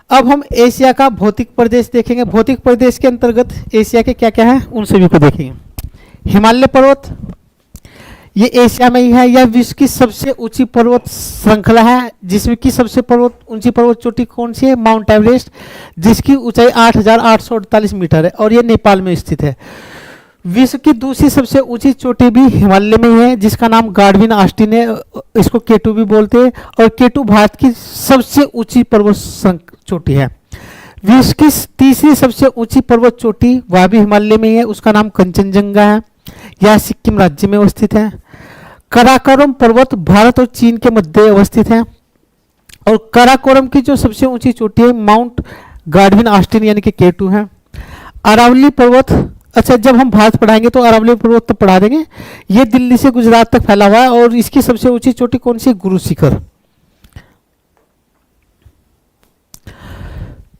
अब हम एशिया का भौतिक प्रदेश देखेंगे। भौतिक प्रदेश के अंतर्गत एशिया के क्या क्या है उन सभी को देखेंगे। हिमालय पर्वत, ये एशिया में ही है। यह विश्व की सबसे ऊंची पर्वत श्रृंखला है, जिसमें की सबसे ऊंची पर्वत चोटी कौन सी है? माउंट एवरेस्ट, जिसकी ऊंचाई 8,848 मीटर है और यह नेपाल में स्थित है। विश्व की दूसरी सबसे ऊंची चोटी भी हिमालय में ही है, जिसका नाम गाडविन ऑस्टिन है, इसको केटू भी बोलते हैं। और केटू भारत की सबसे ऊंची पर्वत चोटी है। विश्व की तीसरी सबसे ऊंची पर्वत चोटी वह भी हिमालय में ही है, उसका नाम कंचनजंगा है। यह सिक्किम राज्य में अवस्थित है। काराकोरम पर्वत भारत और चीन के मध्य अवस्थित है। और काराकोरम की जो सबसे ऊंची चोटी है माउंट गाडविन ऑस्टिन यानी कि केटू है। अरावली पर्वत, अच्छा जब हम भारत पढ़ाएंगे तो अरावली पर्वत तो पढ़ा देंगे। ये दिल्ली से गुजरात तक फैला हुआ है और इसकी सबसे ऊंची चोटी कौन सी? गुरु शिखर।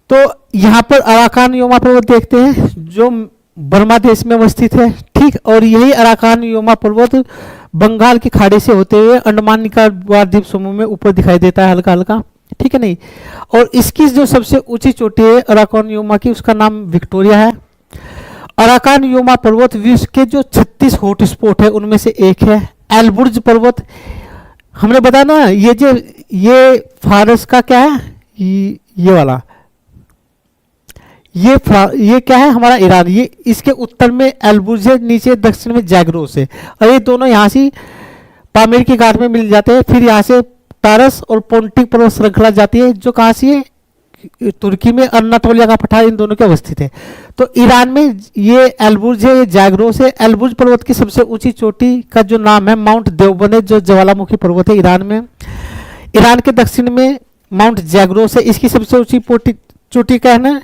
तो यहां पर अराकान योमा पर्वत देखते हैं जो बर्मा देश में अवस्थित है, ठीक। और यही अराकान योमा पर्वत बंगाल की खाड़ी से होते हुए अंडमान निकोबार द्वीप समूह में ऊपर दिखाई देता है हल्का हल्का, ठीक है नहीं। और इसकी जो सबसे ऊंची चोटी है अराकान योमा की, उसका नाम विक्टोरिया है। अराकान योमा पर्वत विश्व के जो 36 हॉट स्पॉट है उनमें से एक है। एल्बुर्ज पर्वत, हमने बताया ना ये फारस का क्या है? ये वाला ये क्या है? हमारा ईरान। ये इसके उत्तर में एल्बुर्ज है, नीचे दक्षिण में जैग्रोस है। और ये दोनों यहाँ से पामीर की घाट में मिल जाते हैं। फिर यहाँ से टारस और पोंटिक पर्वत श्रृंखला जाती है जो कहाँ से है? तुर्की में अनातोलिया का पठार इन दोनों के अवस्थित है। तो ईरान में ये एल्बुर्ज है, ये जैग्रोस है। एल्बुर्ज पर्वत की सबसे ऊंची चोटी का जो नाम है माउंट देवबंद है, जो ज्वालामुखी पर्वत है ईरान में। ईरान के दक्षिण में माउंट जैग्रोस है, इसकी सबसे ऊंची चोटी का है ना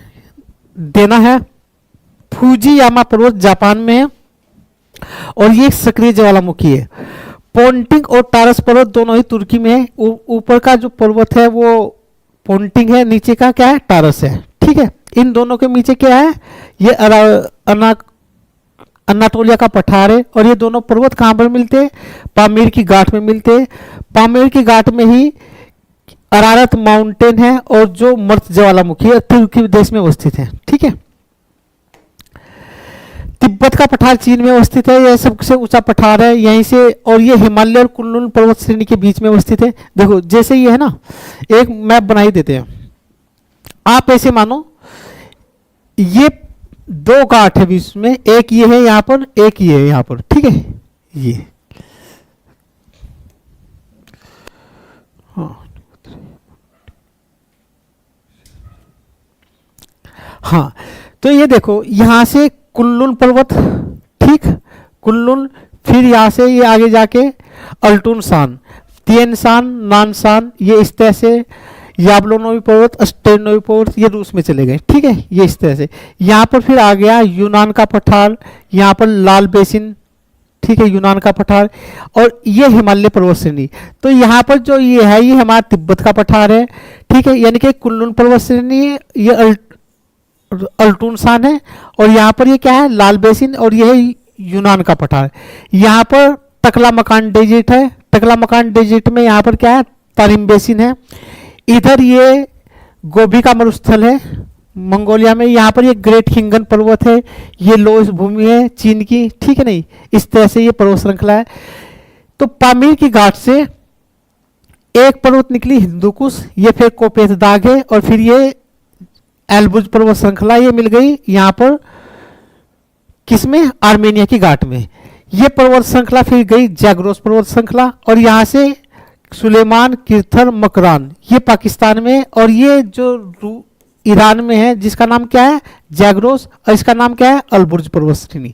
देना है। फूजियामा पर्वत जापान में है और ये सक्रिय ज्वालामुखी है। पोंटिंग और टारस पर्वत दोनों ही तुर्की में है। ऊपर का जो पर्वत है वो पोंटिंग है, नीचे का क्या है? टारस है, ठीक है। इन दोनों के नीचे क्या है? ये अनातोलिया का पठार है। और ये दोनों पर्वत कहाँ पर मिलते हैं? पामीर की घाट में मिलते हैं। पामीर की घाट में ही अरारत माउंटेन है और जो मर्त ज्वालामुखी है तुर्की देश में अवस्थित है, ठीक है। तिब्बत का पठार चीन में अवस्थित है, यह सबसे ऊंचा पठार है यहीं से। और ये हिमालय और कुनलुन पर्वत श्रेणी के बीच में अवस्थित है। देखो जैसे ये है ना, एक मैप बना ही देते हैं। आप ऐसे मानो ये दो घाट है बीच में, एक ये है यहां पर, एक ये है यहां पर, ठीक है। ये हाँ, तो ये देखो यहां से कुनलुन पर्वत, ठीक, कुनलुन। फिर यहां से ये आगे जाके अल्टुनशान, तिएनशान, नानशान, ये इस तरह से याबलोनोवी पर्वत, अस्टेनोवी पर्वत, ये रूस में चले गए, ठीक है। ये इस तरह से यहाँ पर फिर आ गया यूनान का पठार, यहाँ पर लाल बेसिन, ठीक है, यूनान का पठार। और ये हिमालय पर्वत श्रेणी। तो यहाँ पर जो ये है ये हमारा तिब्बत का पठार है, ठीक है, यानी कि कुनलुन पर्वत श्रेणी है, ये अल्टुनशान है। और यहाँ पर ये क्या है? लाल बेसिन। और ये है यूनान का पठार। यहाँ पर टकला मकान डेजर्ट है, टकला मकान डेजर्ट में यहाँ पर क्या है? तारिम बेसिन है। इधर ये गोबी का मरुस्थल है मंगोलिया में। यहाँ पर ये ग्रेट हिंगन पर्वत है, ये लोस भूमि है चीन की, ठीक है नहीं। इस तरह से ये पर्वत श्रृंखला है। तो पामीर की घाट से एक पर्वत निकली हिंदुकुश, ये फिर कोपेत दाग है। और फिर ये एल्बुर्ज पर्वत श्रृंखला ये मिल गई यहाँ पर किसमें? आर्मेनिया की घाट में। ये पर्वत श्रृंखला फिर गई जैग्रोस पर्वत श्रृंखला। और यहाँ से सुलेमान, किरथर, मकरान, ये पाकिस्तान में। और ये जो ईरान में है जिसका नाम क्या है? जैग्रोस। और इसका नाम क्या है? अल्बुर्ज पर्वत श्रेणी,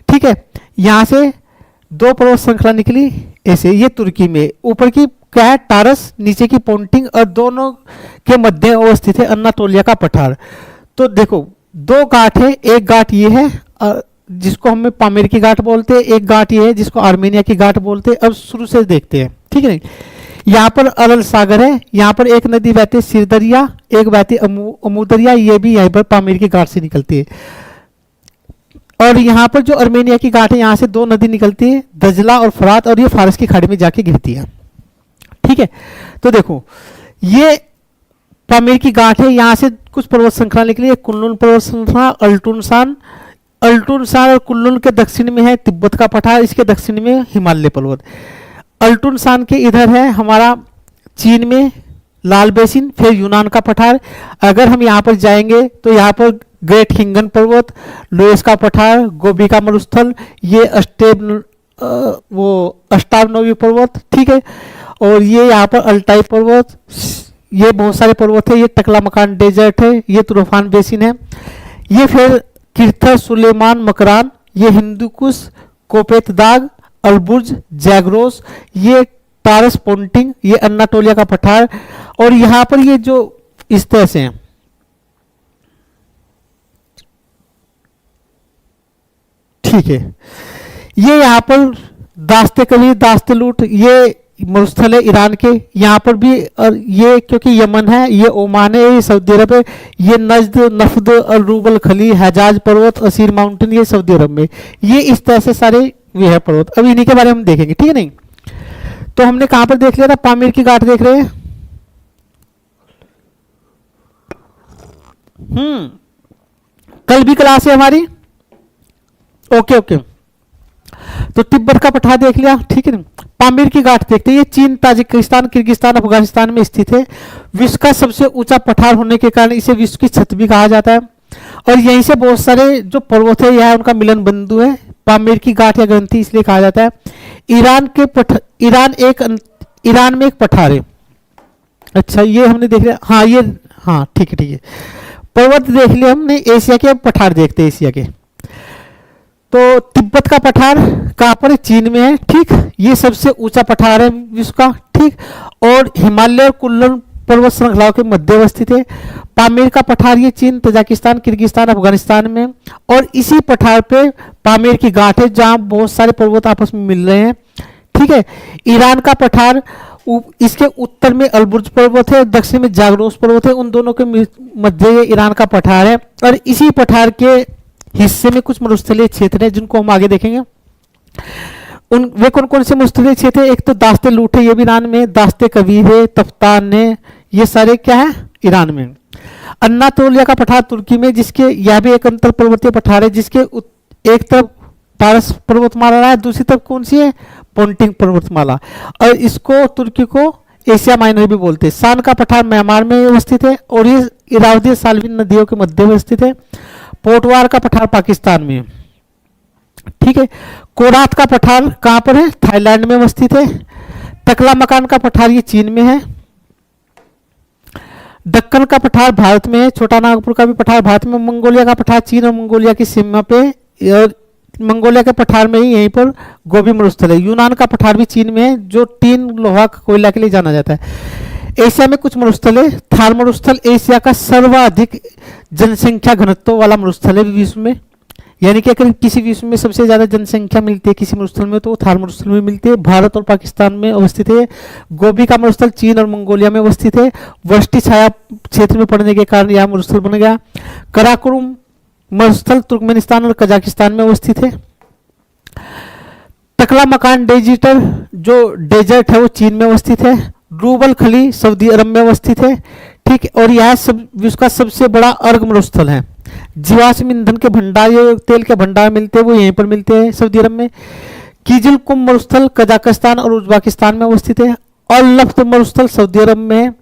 ठीक है। यहाँ से दो पर्वत श्रृंखला निकली ऐसे, ये तुर्की में। ऊपर की क्या है? टारस, नीचे की पोंटिंग। और दोनों के मध्य अवस्थित है अनातोलिया का पठार। तो देखो दो घाट है, एक घाट ये है जिसको हम पामीर की घाट बोलते हैं, एक घाट ये है जिसको आर्मेनिया की घाट बोलते हैं। अब शुरू से देखते हैं, ठीक है। यहाँ पर अरल सागर है, यहाँ पर एक नदी बहती है सिरदरिया, एक बहती अमूदरिया, ये भी यहीं पर पामीर की घाट से निकलती है। और यहाँ पर जो आर्मेनिया की घाट है यहाँ से दो नदी निकलती है, दजला और फरात, और ये फारस की खाड़ी में जाके गिरती है, ठीक है। तो देखो ये पामीर की गांठ है, यहाँ से कुछ पर्वत श्रृंखला निकली है, कुनलुन पर्वत श्रृंखला, अल्टुनशान। अल्टुनशान और कुनलुन के दक्षिण में है तिब्बत का पठार, इसके दक्षिण में हिमालय पर्वत। अल्टुनशान के इधर है हमारा चीन में लाल बेसिन, फिर यूनान का पठार। अगर हम यहाँ पर जाएंगे तो यहाँ पर ग्रेट हिंगन पर्वत, लोएस का पठार, गोबी का मरुस्थल, ये अष्टावनवी पर्वत, ठीक है। और ये यहाँ पर अल्टाई पर्वत, ये बहुत सारे पर्वत है। ये टकला मकान डेजर्ट है, ये तुरफान बेसिन है। ये फिर किर्थर, सुलेमान, मकरान, ये हिंदुकुश, कोपेतदाग, अलबुर्ज, जैग्रोस, ये टारस पोंटिंग, ये अन्नाटोलिया का पठार। और यहाँ पर ये जो इस तरह से हैं, ठीक है, ये यहाँ पर दास्ते कबीर, दास्ते लूट, ये मरुस्थल है ईरान के, यहाँ पर भी। और ये क्योंकि यमन है, ये ओमान है, ये सऊदी अरब है। ये नजद, नफद, अल-रूबल खली, हजाज पर्वत, असीर माउंटेन, ये सऊदी अरब में। ये इस तरह से सारे वे है पर्वत। अब इन्हीं के बारे में हम देखेंगे, ठीक है नहीं। तो हमने कहां पर देख लिया था, पामीर की गांठ देख रहे हैं। कल भी क्लास है हमारी, ओके ओके। तो तिब्बत का पठार देख लिया, ठीक है ना। पामीर की गांठ देखते हैं, ये चीन, ताजिकिस्तान, किर्गिस्तान, अफगानिस्तान में स्थित है। विश्व का सबसे ऊंचा पठार होने के कारण इसे विश्व की छत भी कहा जाता है। और यहीं से बहुत सारे जो पर्वत है, यह उनका मिलन बिंदु है। पामीर की गांठ या ग्रंथि इसलिए कहा जाता है। ईरान में एक पठार है। अच्छा, ये हमने देख लिया, हाँ ये, हाँ ठीक है ठीक है। पर्वत देख लिया हमने, एशिया के। अब पठार देखते हैं एशिया के। तो तिब्बत का पठार कहाँ पर है, चीन में है, ठीक। ये सबसे ऊंचा पठार है विश्व का, ठीक। और हिमालय और कुनलुन पर्वत श्रृंखलाओं के मध्य अवस्थित है। पामीर का पठार ये चीन, तजाकिस्तान, किर्गिस्तान, अफगानिस्तान में। और इसी पठार पे पामीर की गांठ है, जहां बहुत सारे पर्वत आपस में मिल रहे हैं, ठीक है। ईरान का पठार, इसके उत्तर में अलबुर्ज पर्वत है, दक्षिण में जागरोस पर्वत है, उन दोनों के मध्य ये ईरान का पठार है। और इसी पठार के हिस्से में कुछ मरुस्थलीय क्षेत्र है, जिनको हम आगे देखेंगे। वे कौन कौन से मरुस्थलीय क्षेत्र है, एक तो दास्ते लूट है, ये भी ईरान में, दास्ते कबीर है, तफ्तान है, ये सारे क्या है ईरान में। अन्नातोलिया का पठार तुर्की में, जिसके यह भी एक अंतर पर्वतीय पठार है, जिसके एक तरफ पारस पर्वतमाला है, दूसरी तरफ कौन सी है, पोंटिंग पर्वतमाला। और इसको तुर्की को एशिया माइनर भी बोलते हैं। शान का पठार म्यांमार में अवस्थित है, और ये इरावदी साल्विन नदियों के मध्य में स्थित है। पोटवार का पठार पाकिस्तान में, ठीक है। कोरात का पठार कहां पर है, थाईलैंड में अवस्थित है। टकला मकान का पठार ये चीन में है। दक्कन का पठार भारत में है। छोटा नागपुर का भी पठार भारत में। मंगोलिया का पठार चीन और मंगोलिया की सीमा पे, और मंगोलिया के पठार में ही यहीं पर गोबी मरुस्थल है। यूनान का पठार भी चीन में है, जो टीन, लोहा, कोयला के लिए जाना जाता है। एशिया में कुछ मरुस्थल है। थार मरुस्थल एशिया का सर्वाधिक जनसंख्या घनत्व वाला मरुस्थल है विश्व में। यानी कि अगर किसी विश्व में सबसे ज्यादा जनसंख्या मिलती है किसी मरुस्थल में, तो वो थार मरुस्थल में मिलती है। भारत और पाकिस्तान में अवस्थित है। गोबी का मरुस्थल चीन और मंगोलिया में अवस्थित है। वृष्टि छाया क्षेत्र में पड़ने के कारण यह मरुस्थल बन गया। कराकोरम मरुस्थल तुर्कमेनिस्तान और कजाकिस्तान में अवस्थित है। टकला मकान डेजिटर जो डेजर्ट है वो चीन में अवस्थित है। रूबल खली सऊदी अरब में अवस्थित है, ठीक है। और यह विश्व का सबसे बड़ा अर्ग मरुस्थल है। जीवाश्म ईंधन के भंडार, ये तेल के भंडार मिलते हैं, वो यहीं पर मिलते हैं सऊदी अरब में। कीजिल कुंभ मरुस्थल कजाकिस्तान और उज्बेकिस्तान में अवस्थित है। और लफ्त मरुस्थल सऊदी अरब में है।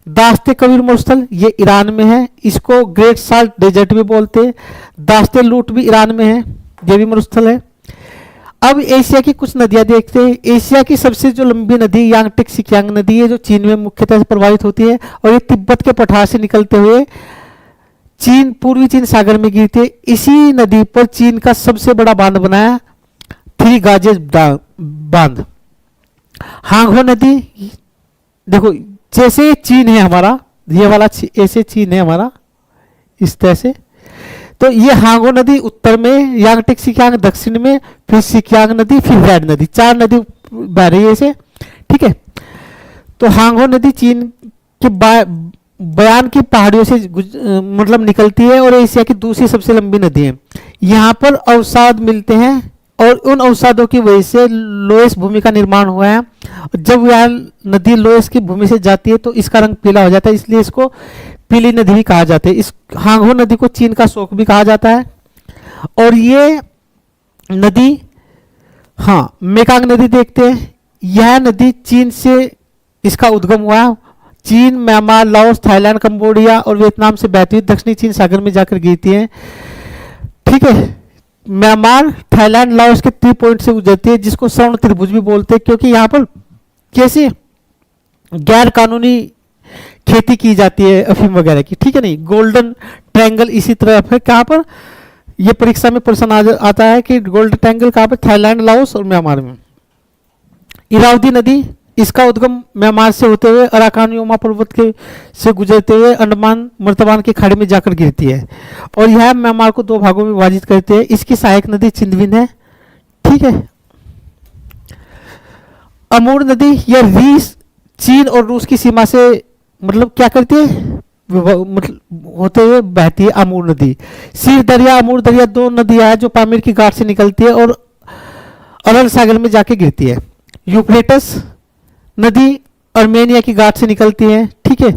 दास्ते कबीर मरुस्थल ये ईरान में है, इसको ग्रेट साल्ट डेजर्ट भी बोलते हैं। दास्ते लूट भी ईरान में है, ये भी मरुस्थल है। अब एशिया की कुछ नदियां देखते हैं। एशिया की सबसे जो लंबी नदी यांगटिक सिकियांग नदी है, जो चीन में मुख्यतः से प्रभावित होती है, और ये तिब्बत के पठार से निकलते हुए चीन, पूर्वी चीन सागर में गिरती है। इसी नदी पर चीन का सबसे बड़ा बांध बनाया, थ्री गाजेस बांध। हांगहो नदी, देखो जैसे चीन है हमारा, ये वाला ऐसे चीन है हमारा इस तरह से, तो ये हांगो नदी उत्तर में, यांगटिक सिकियांग दक्षिण में, फिर सिकियांग नदी, फिर वैड नदी, 4 नदी बह रही है ऐसे, ठीक है। तो हांगो नदी चीन के बयान की पहाड़ियों से मतलब निकलती है, और एशिया की दूसरी सबसे लंबी नदी है। यहाँ पर अवसाद मिलते हैं, और उन अवसादों की वजह से लोएस भूमि का निर्माण हुआ है। जब यह नदी लोएस की भूमि से जाती है तो इसका रंग पीला हो जाता है, इसलिए इसको पीली नदी भी कहा जाता है। इस हांगहो नदी को चीन का शोक भी कहा जाता है। और ये नदी, हाँ, मेकांग नदी देखते हैं। यह नदी चीन से इसका उद्गम हुआ, चीन, म्यांमार, लाओस, थाईलैंड, कंबोडिया और वियतनाम से बहती हुई दक्षिणी चीन सागर में जाकर गिरती है। ठीक है, म्यांमार, थाईलैंड, लाओस के 3 पॉइंट से गुजरती है, जिसको स्वर्ण त्रिभुज भी बोलते हैं, क्योंकि यहाँ पर कैसे गैर कानूनी खेती की जाती है अफीम वगैरह की। ठीक है, नहीं, गोल्डन ट्रायंगल इसी तरह है। कहाँ पर ये परीक्षा में प्रश्न आता है कि गोल्डन ट्रायंगल कहाँ पर, थाईलैंड, लाओस और म्यांमार में। इरावदी नदी, इसका उद्गम म्यांमार से होते हुए अराकान योमा पर्वत के से गुजरते हुए अंडमान मर्तबान की खाड़ी में जाकर गिरती है और यह म्यांमार को 2 भागों में विभाजित करती है। इसकी सहायक नदी चिंदविन है। ठीक है, अमूर नदी, यह रीस, चीन और रूस की सीमा से मतलब क्या करती है, मतलब होते हुए बहती है अमूर नदी। सीर दरिया, अमूर दरिया 2 नदियां हैं जो पामीर की घाट से निकलती है और अरल सागर में जाके गिरती है। यूफ्रेटस नदी अर्मेनिया की घाट से निकलती है। ठीक है,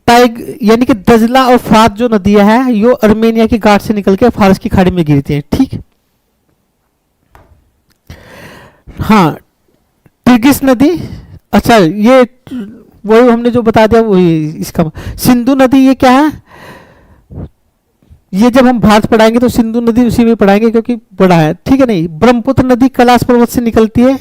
टाइग यानी कि दजला और फ्रात जो नदियां हैं यो अर्मेनिया की घाट से निकल के फारस की खाड़ी में गिरती हैं। ठीक, हाँ, टिग्रिस नदी, अच्छा ये वही हमने जो बता दिया वही इसका। सिंधु नदी, ये क्या है, ये जब हम भारत पढ़ाएंगे तो सिंधु नदी उसी में पढ़ाएंगे क्योंकि बड़ा है। ठीक है, नहीं, ब्रह्मपुत्र नदी कैलाश पर्वत से निकलती है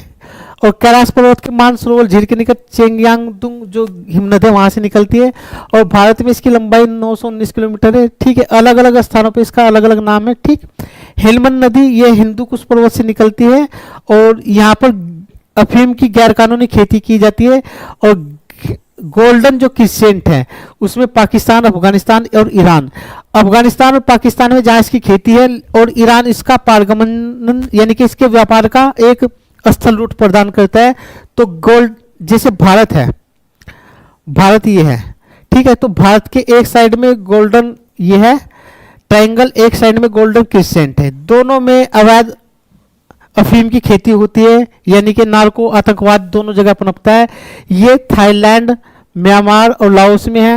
और कैलाश पर्वत के मानसरोवर झील के निकट चेंगयांगदुंग जो हिमनद है वहां से निकलती है और भारत में इसकी लंबाई 919 किलोमीटर है। ठीक है, अलग अलग स्थानों पे इसका अलग अलग नाम है। ठीक, हेलमंद नदी, ये हिंदू कुश पर्वत से निकलती है और यहाँ पर अफीम की गैरकानूनी खेती की जाती है और गोल्डन जो क्रिसेंट है उसमें पाकिस्तान, अफगानिस्तान और ईरान, अफगानिस्तान और पाकिस्तान में जहां इसकी खेती है और ईरान इसका पारगमन यानी कि इसके व्यापार का एक स्थल रूट प्रदान करता है। तो गोल्ड, जैसे भारत है, भारत ये है। ठीक है, तो भारत के एक साइड में गोल्डन ये है ट्रायंगल, एक साइड में गोल्डन क्रिसेंट है, दोनों में अवैध अफीम की खेती होती है यानी कि नार्को आतंकवाद दोनों जगह पनपता है। ये थाईलैंड, म्यांमार और लाओस में है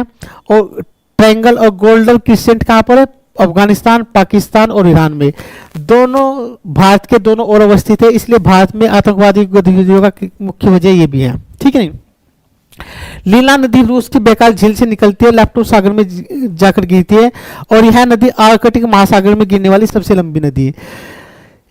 और ट्रायंगल और गोल्डन क्रिसेंट कहाँ पर है, अफगानिस्तान, पाकिस्तान और ईरान में, दोनों भारत के दोनों ओर अवस्थित है। इसलिए भारत में आतंकवादी गतिविधियों का मुख्य वजह ये भी है। ठीक है, नहीं, लीला नदी रूस की बेकाल झील से निकलती है, लैप्टोस सागर में जाकर गिरती है और यह नदी आर्कटिक महासागर में गिरने वाली सबसे लंबी नदी है।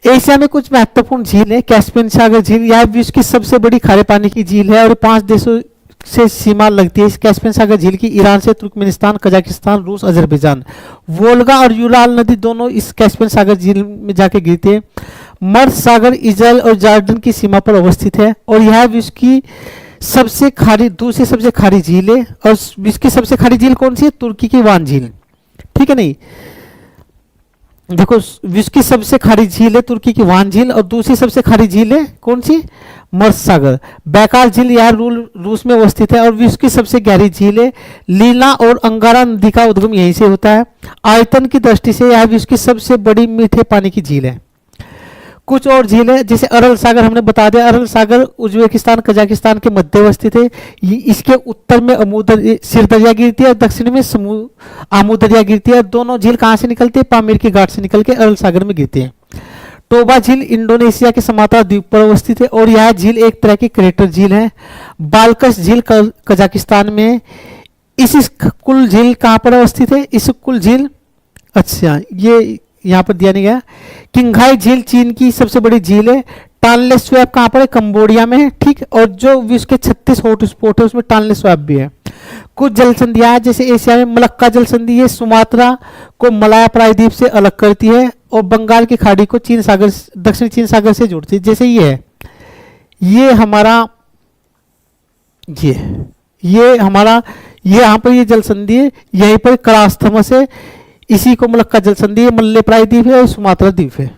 एशिया में कुछ महत्वपूर्ण झील है, कैस्पियन सागर झील, यह विश्व की सबसे बड़ी खारे पानी की झील है और 5 देशों से सीमा लगती है इस कैस्पियन सागर झील की, ईरान से तुर्कमेनिस्तान, कजाकिस्तान, रूस, अजरबैजान। वोल्गा और यूराल नदी दोनों इस कैस्पियन सागर झील में जाके गिरती है। मर्द सागर इजराइल और जॉर्डन की सीमा पर अवस्थित है और यह विश्व की सबसे खारी, दूसरी सबसे खारी झील है और विश्व की सबसे खारी झील कौन सी है, तुर्की की वान झील। ठीक है, नहीं, देखो विश्व की सबसे खारी झील है तुर्की की वान झील और दूसरी सबसे खारी झील है कौन सी, मर्द सागर। बैकाल झील यह रूस में अवस्थित है और विश्व की सबसे गहरी झील है। लीला और अंगारा नदी का उद्गम यहीं से होता है। आयतन की दृष्टि से यह विश्व की सबसे बड़ी मीठे पानी की झील है। कुछ और झील है जैसे अरल सागर, हमने बता दिया, अरल सागर उज्बेकिस्तान, कजाकिस्तान के मध्य अवस्थित है। इसके उत्तर में सिर दरिया गिरती है और दक्षिण में आमू दरिया गिरती है। दोनों झील कहाँ से निकलती है, पामीर की घाट से निकल के अरल सागर में गिरती है। टोबा झील इंडोनेशिया के समांतर द्वीप पर अवस्थित है और यह झील एक तरह की क्रेटर झील है। बालकस झील कजाकिस्तान में। इस कुल झील कहाँ पर अवस्थित है, इस कुल झील, अच्छा ये यहाँ पर दिया नहीं गया। किंघाई झील चीन की सबसे बड़ी झील है। टानले स्वैप कहाँ पर है, कंबोडिया में है। ठीक, और जो विश्व के 36 हॉट स्पॉट है उसमें टानले स्वैप भी है। कुछ जल संधियां जैसे एशिया में मलक्का जल संधि, ये सुमात्रा को मलाया प्रायद्वीप से अलग करती है और बंगाल की खाड़ी को चीन सागर, दक्षिण चीन सागर से जोड़ती है। जैसे ये है, ये हमारा ये हमारा ये यहाँ पर ये जल संधि है, यहीं पर करास्थमस है, इसी को मलक्का जल संधि, मल्ले प्रायद्वीप है और सुमात्रा द्वीप है।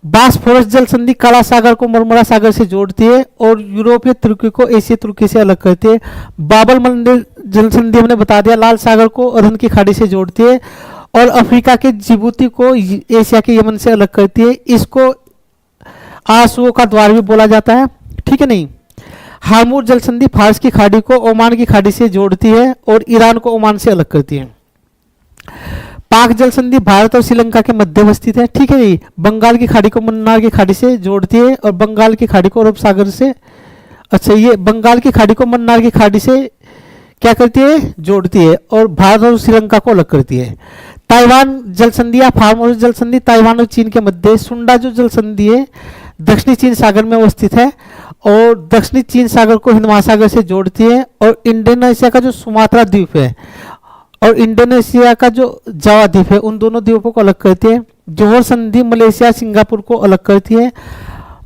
बासफोरस जल संधि काला सागर को मरमरा सागर से जोड़ती है और यूरोपीय तुर्की को एशिया तुर्की से अलग करती है। बाबल मंदिर जल संधि हमने बता दिया, लाल सागर को अरन की खाड़ी से जोड़ती है और अफ्रीका के जिबूती को एशिया के यमन से अलग करती है। इसको आंसुओं का द्वार भी बोला जाता है। ठीक है नहीं। हार्मूज जल संधि फारस की खाड़ी को ओमान की खाड़ी से जोड़ती है और ईरान को ओमान से अलग करती है। पाक जल संधि भारत और श्रीलंका के मध्य अवस्थित है, ठीक है जी। बंगाल की खाड़ी को मन्नार की खाड़ी से जोड़ती है और बंगाल की खाड़ी को अरब सागर से, अच्छा ये बंगाल की खाड़ी को मन्नार की खाड़ी से क्या करती है, जोड़ती है और भारत और श्रीलंका को अलग करती है। ताइवान जल संधि या फार्मोसा जल संधि ताइवान और चीन के मध्य। सुंडा जो जल संधि है दक्षिणी चीन सागर में अवस्थित है और दक्षिणी चीन सागर को हिंद महासागर से जोड़ती है। और इंडोनेशिया का जो सुमात्रा द्वीप है और इंडोनेशिया का जो जावा द्वीप है, उन दोनों द्वीपों को अलग करती है। जोहर संधि मलेशिया सिंगापुर को अलग करती है।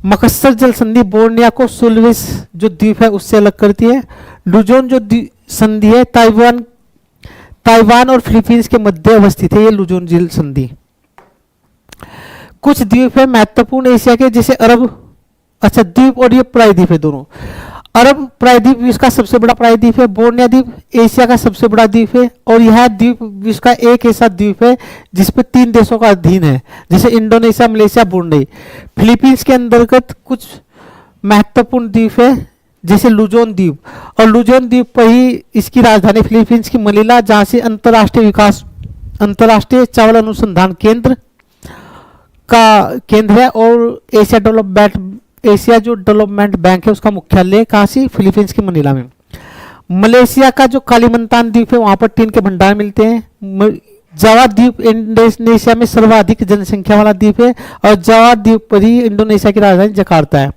मकस्सर जल संधि बोर्निया को सुलवेस जो द्वीप है उससे अलग करती है। लुजोन जो संधि है ताइवान और फिलीपींस के मध्य अवस्थित है, ये लुजोन जल संधि। कुछ द्वीप है महत्वपूर्ण एशिया के, जैसे अरब, अच्छा द्वीप और ये प्रायद्वीप है दोनों। अरब प्रायद्वीप विश्व का सबसे बड़ा प्रायद्वीप है। बोर्निया द्वीप एशिया का सबसे बड़ा द्वीप है और यह द्वीप विश्व का एक ऐसा द्वीप है जिसपे 3 देशों का अधीन है, जैसे इंडोनेशिया, मलेशिया, ब्रुनेई। फिलीपींस के अंतर्गत कुछ महत्वपूर्ण द्वीप है जैसे लुजोन द्वीप, और लुजोन द्वीप पर ही इसकी राजधानी फिलीपींस की मनीला, जहाँ से अंतर्राष्ट्रीय चावल अनुसंधान केंद्र का केंद्र है। और एशिया जो डेवलपमेंट बैंक है उसका मुख्यालय कहाँ से, फिलीपींस की मनीला में। मलेशिया का जो कालीमंतान द्वीप है वहाँ पर टीन के भंडार मिलते हैं। जावा द्वीप इंडोनेशिया में सर्वाधिक जनसंख्या वाला द्वीप है और जावा द्वीप पर ही इंडोनेशिया की राजधानी जकार्ता है।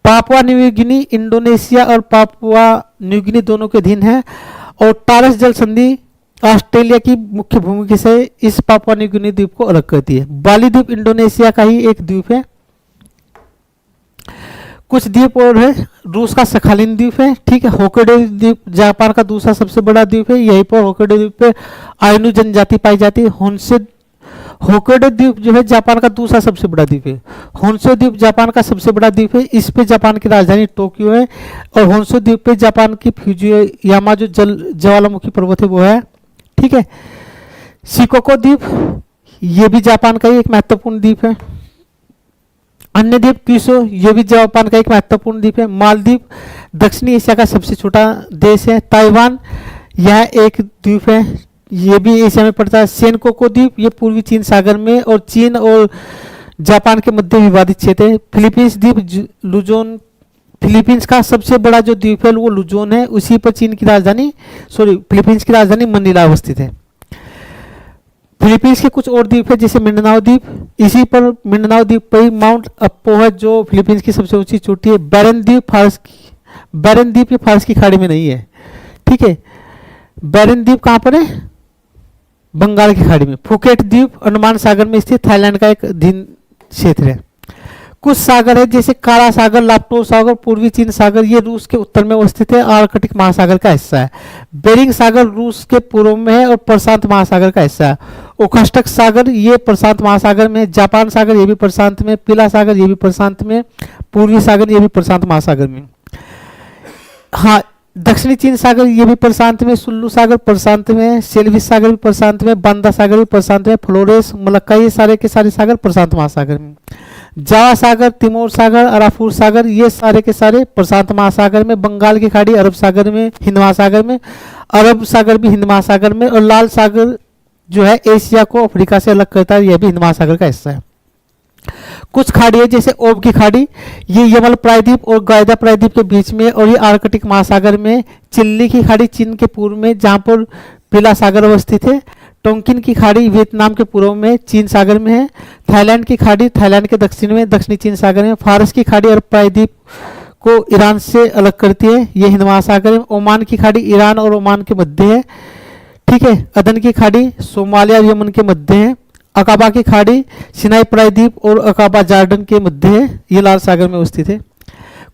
पापुआ न्यू गिनी इंडोनेशिया और पापुआ न्यू गिनी दोनों के अधीन है। और टारस जल संधि ऑस्ट्रेलिया की मुख्य भूमि से इस पापुआ न्यू गिनी द्वीप को अलग करती है। बाली द्वीप इंडोनेशिया का ही एक द्वीप है। कुछ द्वीप और है, रूस का सखालिन द्वीप है, ठीक है। होक्काइडो द्वीप जापान का दूसरा सबसे बड़ा द्वीप है। यहीं पर होक्काइडो द्वीप पे आइनू जनजाति पाई जाती है। होक्काइडो द्वीप जो है जापान का दूसरा सबसे बड़ा द्वीप है। होन्शु द्वीप जापान का सबसे बड़ा द्वीप है। इस पे जापान की राजधानी टोक्यो है और होन्शु द्वीप पे जापान की फ्यूजियामा जो ज्वालामुखी पर्वत है वो है, ठीक है। शिकोको द्वीप ये भी जापान का ही एक महत्वपूर्ण द्वीप है। अन्य द्वीप क्यूशो ये भी जापान का एक महत्वपूर्ण द्वीप है। मालदीव दक्षिणी एशिया का सबसे छोटा देश है। ताइवान यह एक द्वीप है, ये भी एशिया में पड़ता है। सेनकोको द्वीप ये पूर्वी चीन सागर में और चीन और जापान के मध्य विवादित क्षेत्र है। फिलीपींस द्वीप लुजोन, फिलीपींस का सबसे बड़ा जो द्वीप है वो लुजोन है, उसी पर चीन की राजधानी फिलीपींस की राजधानी मनीला अवस्थित है। फिलीपींस के कुछ और द्वीप है जैसे मिंडनाओ द्वीप, इसी पर मिंडनाओ द्वीप पर ही माउंट अप्पो है जो फिलीपींस की सबसे ऊंची चोटी है। बैरन द्वीप ये फारस की खाड़ी में नहीं है, ठीक है। बैरन द्वीप कहाँ पर है, बंगाल की खाड़ी में। फुकेट द्वीप अंडमान सागर में स्थित थाईलैंड का एक अधीन क्षेत्र है। कुछ सागर है जैसे काला सागर, लाप्टोर सागर, पूर्वी चीन सागर, ये रूस के उत्तर में अवस्थित है, आर्कटिक महासागर का हिस्सा है। बेरिंग सागर रूस के पूर्व में है और प्रशांत महासागर का हिस्सा है। ओखोत्स्क सागर ये प्रशांत महासागर में। जापान सागर ये भी प्रशांत में। पीला सागर ये भी प्रशांत में। पूर्वी सागर ये भी प्रशांत महासागर में। हाँ, दक्षिणी चीन सागर ये भी प्रशांत में। सुल्लू सागर प्रशांत में। सेल्विस सागर भी प्रशांत में। बांदा सागर भी प्रशांत में। फ्लोरेस, मलक्का ये सारे के सारे सागर प्रशांत महासागर में। जावा सागर, तिमोर सागर, अराफूर सागर ये सारे के सारे प्रशांत महासागर में। बंगाल की खाड़ी अरब सागर में, हिंद महासागर में। अरब सागर भी हिंद महासागर में। और लाल सागर जो है एशिया को अफ्रीका से अलग करता है, यह भी हिंद महासागर का हिस्सा है। कुछ खाड़ी है जैसे ओब की खाड़ी, ये यमल प्रायद्वीप और गायदा प्रायद्वीप के बीच में और ये आर्कटिक महासागर में। चिल्ली की खाड़ी चीन के पूर्व में जहाँ पर पीला सागर अवस्थित है। टोंकिन की खाड़ी वियतनाम के पूर्व में चीन सागर में है। थाईलैंड की खाड़ी थाईलैंड के दक्षिण में दक्षिणी चीन सागर में। फारस की खाड़ी अरब प्रायद्वीप को ईरान से अलग करती है, ये हिंद महासागर में। ओमान की खाड़ी ईरान और ओमान के मध्य है, ठीक है। अदन की खाड़ी सोमालिया और यमन के मध्य है। अकाबा की खाड़ी सिनाई प्रायद्वीप और अकाबा जॉर्डन के मध्य है, ये लाल सागर में स्थित है।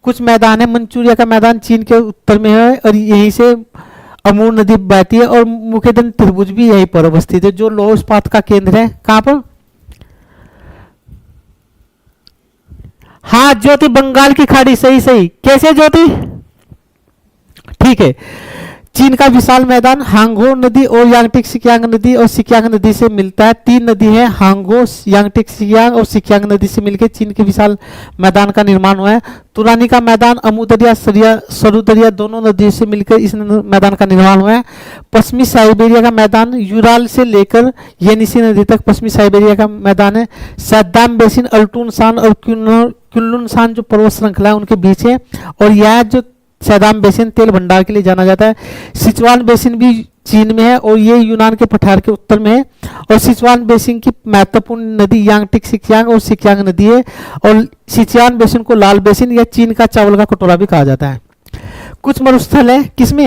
कुछ मैदान है, मंचूरिया का मैदान चीन के उत्तर में है और यहीं से अमूर नदी बहती है। और मुकेदन त्रिभुज भी यहीं पर अवस्थित है जो लौह इस्पात का केंद्र है। कहां पर, हाँ ज्योति बंगाल की खाड़ी, सही सही। कैसे ज्योति, ठीक है। चीन का विशाल मैदान हांगो नदी और यांगटिक सिकियांग नदी और सिकियांग नदी से मिलता है। 3 नदी है, हांगो, यांगटिक सिकियांग और सिकियांग नदी से मिलकर चीन के विशाल मैदान का निर्माण हुआ है। तुरानी का मैदान अमू दरिया, सरु दरिया दोनों नदियों से मिलकर इस मैदान का निर्माण हुआ है। पश्चिमी साइबेरिया का मैदान यूराल से लेकर येनिसी नदी तक पश्चिमी साइबेरिया का मैदान है। सद्दाम बेसिन अल्टून शान और कुनलुन शान जो पर्वत श्रृंखला है उनके बीच है, और यह जो सैदाम बेसिन तेल भंडार के लिए जाना जाता है। सिचुआन बेसिन भी चीन में है और ये यूनान के पठार के उत्तर में है, और सिचुआन बेसिन की महत्वपूर्ण नदी यांगटिक सिकियांग और सिकियांग नदी है, और सिचुआन बेसिन को लाल बेसिन या चीन का चावल का कटोरा भी कहा जाता है। कुछ मरुस्थल है किसमें,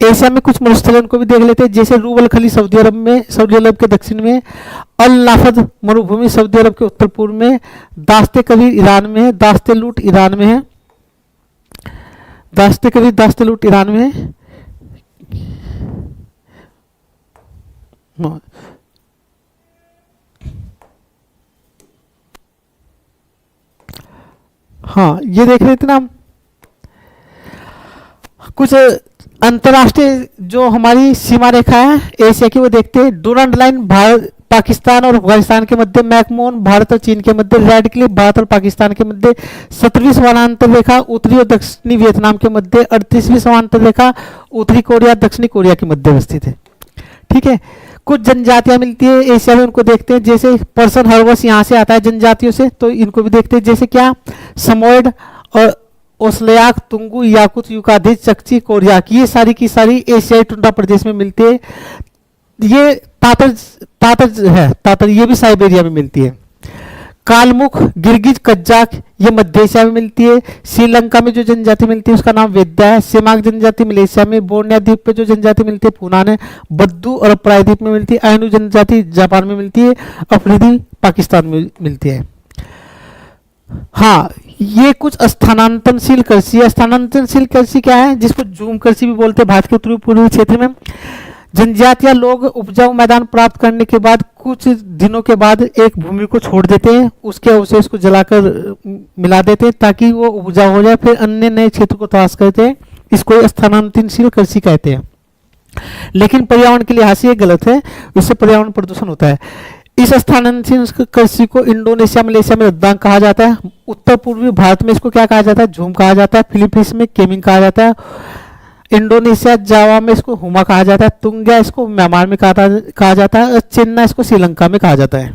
एशिया में कुछ मरुस्थल है, उनको भी देख लेते हैं। जैसे रूबल खली सऊदी अरब में, सऊदी अरब के दक्षिण में, अल नाफद मरुभूमि सऊदी अरब के उत्तर पूर्व में, दास्ते कबीर ईरान में है, दास्ते लूट ईरान में है, दास्ते कबीर दास्ते लूट ईरान में है। हाँ, ये देख रहे थे ना हम कुछ अंतरराष्ट्रीय जो हमारी सीमा रेखा है एशिया की, वो देखते हैं। डूरंड लाइन भारत, पाकिस्तान और अफगानिस्तान के मध्य, मैकमोहन भारत और चीन के मध्य, रेड क्लिफ भारत और पाकिस्तान के मध्य, 17वीं समानांतर रेखा उत्तरी और दक्षिणी वियतनाम के मध्य, 38वीं समानांतर रेखा उत्तरी कोरिया दक्षिणी कोरिया के मध्य अवस्थित है। ठीक है, कुछ जनजातियां मिलती है एशिया में, उनको देखते हैं। जैसे पर्सन हर्बस यहाँ से आता है जनजातियों से, तो इनको भी देखते हैं। जैसे क्या, समोइड और ओसलयाक, तुंगू, याकुत, युकाधिज, चकची, कोरिया की, ये सारी की सारी एशियाई टुंड्रा प्रदेश में मिलती है। ये तातर है, तातर ये भी साइबेरिया में मिलती है। कालमुख, गिरगिज, कज्जाक ये मध्य एशिया में मिलती है। श्रीलंका में जो जनजाति मिलती है उसका नाम वेद्या है। सेमाक जनजाति मलेशिया में, बोर्निया द्वीप पे जो जनजाति मिलती है पूनान है। बद्दू और प्रायद्वीप में मिलती है। आइनू जनजाति जापान में मिलती है। अफरीदी पाकिस्तान में मिलती है। हाँ, ये कुछ स्थानांतरशील कृषि है। स्थानांतरशील कृषि क्या है, जिसको झूम कृषि भी बोलते हैं। भारत के उत्तरी पूर्वी क्षेत्र में जनजातीय लोग उपजाऊ मैदान प्राप्त करने के बाद कुछ दिनों के बाद एक भूमि को छोड़ देते हैं, उसके अवशेष को जलाकर मिला देते हैं ताकि वो उपजाऊ हो जाए, फिर अन्य नए क्षेत्र को तलाश करते हैं। इसको स्थानांतरशील कृषि कहते हैं। लेकिन पर्यावरण के लिहाज से ये गलत है, इससे पर्यावरण प्रदूषण होता है। इस स्थानांतरण कृषि को इंडोनेशिया, मलेशिया में लद्दाख कहा जाता है। उत्तर पूर्वी भारत में इसको क्या कहा जाता है, झूम कहा जाता है। फिलीपींस में केमिंग कहा जाता है। इंडोनेशिया, जावा में इसको हुमा कहा जाता है। तुंग्या इसको म्यांमार में कहा जाता है। और चेन्नई इसको श्रीलंका में कहा जाता है।